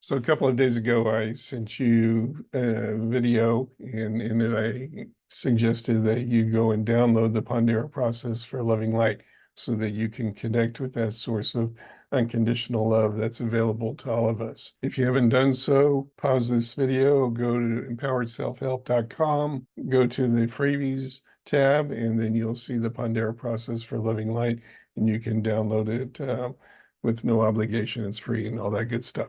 So a couple of days ago, I sent you a video in it I suggested that you go and download the Pondera Process for Loving Light so that you can connect with that source of unconditional love that's available to all of us. If you haven't done so, pause this video, go to empoweredselfhelp.com, go to the freebies tab, and then you'll see the Pondera Process for Loving Light, and you can download it with no obligation. It's free and all that good stuff.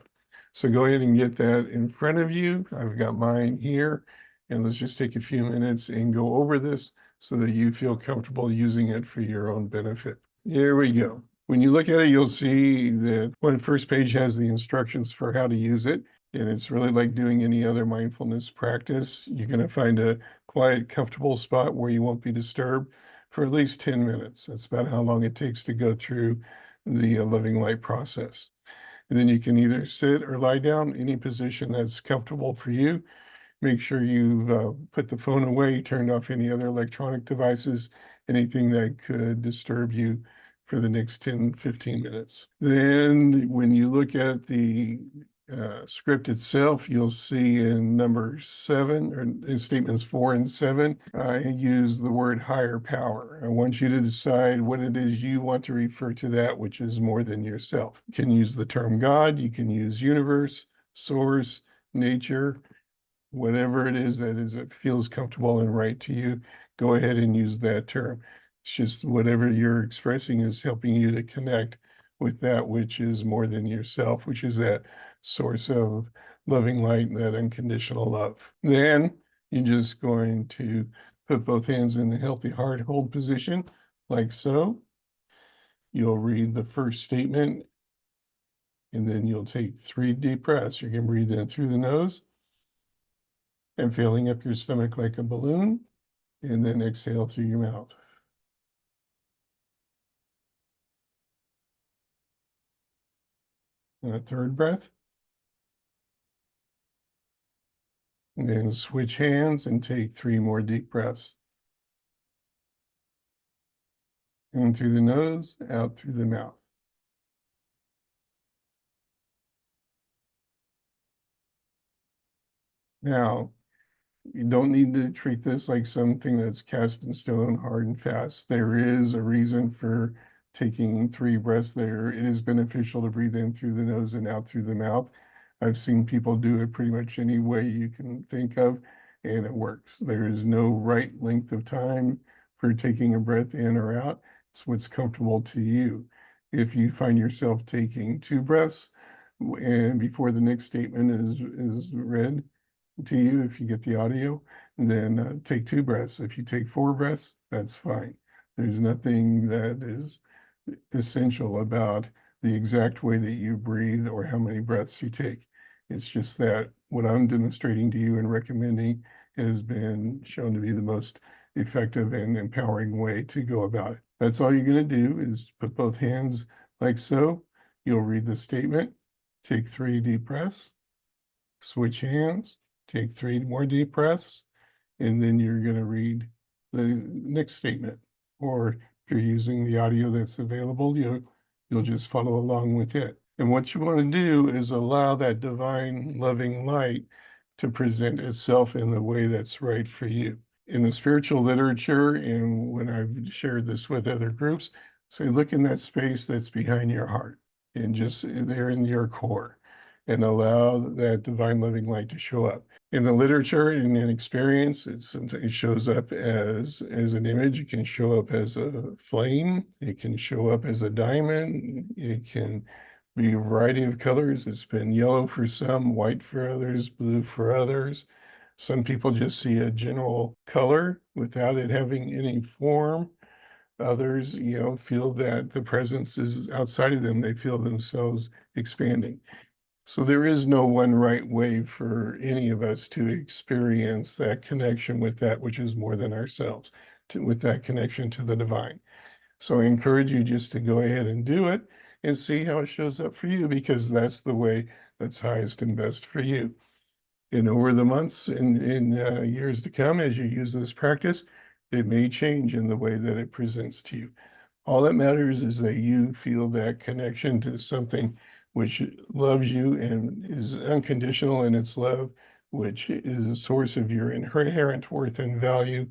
So go ahead and get that in front of you. I've got mine here, and let's just take a few minutes and go over this so that you feel comfortable using it for your own benefit. Here we go. When you look at it, you'll see that one first page has the instructions for how to use it, and it's really like doing any other mindfulness practice. You're going to find a quiet, comfortable spot where you won't be disturbed for at least 10 minutes. That's about how long it takes to go through the Living Light process. And then you can either sit or lie down, any position that's comfortable for you. Make sure you've put the phone away, turned off any other electronic devices, anything that could disturb you for the next 10, 15 minutes. Then when you look at the script itself, you'll see in number 7, or in statements 4 and 7, I use the word higher power. I want you to decide what it is you want to refer to that which is more than yourself. You can use the term God, you can use universe, source, nature, whatever it is that feels comfortable and right to you, go ahead and use that term. It's just whatever you're expressing is helping you to connect with that which is more than yourself, which is that source of loving light, that unconditional love. Then you're just going to put both hands in the healthy heart hold position, like so. You'll read the first statement, and then you'll take 3 deep breaths. You can breathe in through the nose and filling up your stomach like a balloon, and then exhale through your mouth. And a third breath. And then switch hands and take 3 more deep breaths. In through the nose, out through the mouth. Now, you don't need to treat this like something that's cast in stone, hard and fast. There is a reason for taking 3 breaths there. It is beneficial to breathe in through the nose and out through the mouth. I've seen people do it pretty much any way you can think of, and it works. There is no right length of time for taking a breath in or out. It's what's comfortable to you. If you find yourself taking 2 breaths and before the next statement is read, to you, if you get the audio, then take 2 breaths. If you take 4 breaths, that's fine. There's nothing that is essential about the exact way that you breathe or how many breaths you take. It's just that what I'm demonstrating to you and recommending has been shown to be the most effective and empowering way to go about it. That's all you're going to do is put both hands like so. You'll read the statement, take 3 deep breaths, switch hands, take 3 more deep breaths, and then you're going to read the next statement. Or if you're using the audio that's available, you'll just follow along with it. And what you want to do is allow that divine loving light to present itself in the way that's right for you. In the spiritual literature, and when I've shared this with other groups, say, look in that space that's behind your heart and just there in your core, and allow that divine loving light to show up. In the literature and in experience, it shows up as an image. It can show up as a flame. It can show up as a diamond. It can be a variety of colors. It's been yellow for some, white for others, blue for others. Some people just see a general color without it having any form. Others, feel that the presence is outside of them. They feel themselves expanding. So there is no one right way for any of us to experience that connection with that which is more than ourselves, with that connection to the divine. So I encourage you just to go ahead and do it and see how it shows up for you, because that's the way that's highest and best for you. And over the months and years to come, as you use this practice, it may change in the way that it presents to you. All that matters is that you feel that connection to something which loves you and is unconditional in its love, which is a source of your inherent worth and value,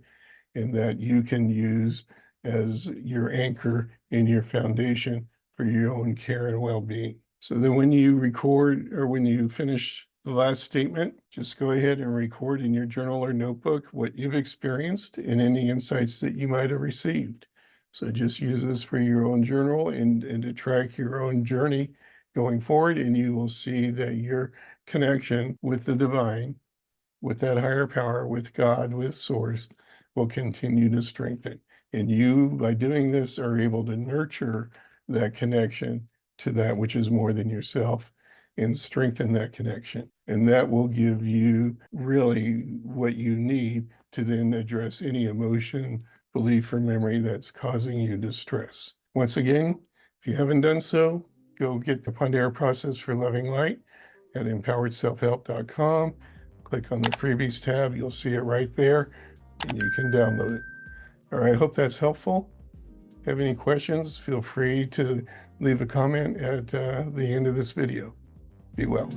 and that you can use as your anchor and your foundation for your own care and well-being. So then when you record or when you finish the last statement, just go ahead and record in your journal or notebook what you've experienced and any insights that you might have received. So just use this for your own journal and to track your own journey going forward, and you will see that your connection with the divine, with that higher power, with God, with source, will continue to strengthen. And you, by doing this, are able to nurture that connection to that which is more than yourself and strengthen that connection. And that will give you really what you need to then address any emotion, belief, or memory that's causing you distress. Once again, if you haven't done so, go get the Pondera Process for Loving Light at empoweredselfhelp.com. Click on the freebies tab, you'll see it right there, and you can download it. All right, I hope that's helpful. Have any questions, feel free to leave a comment at the end of this video. Be well.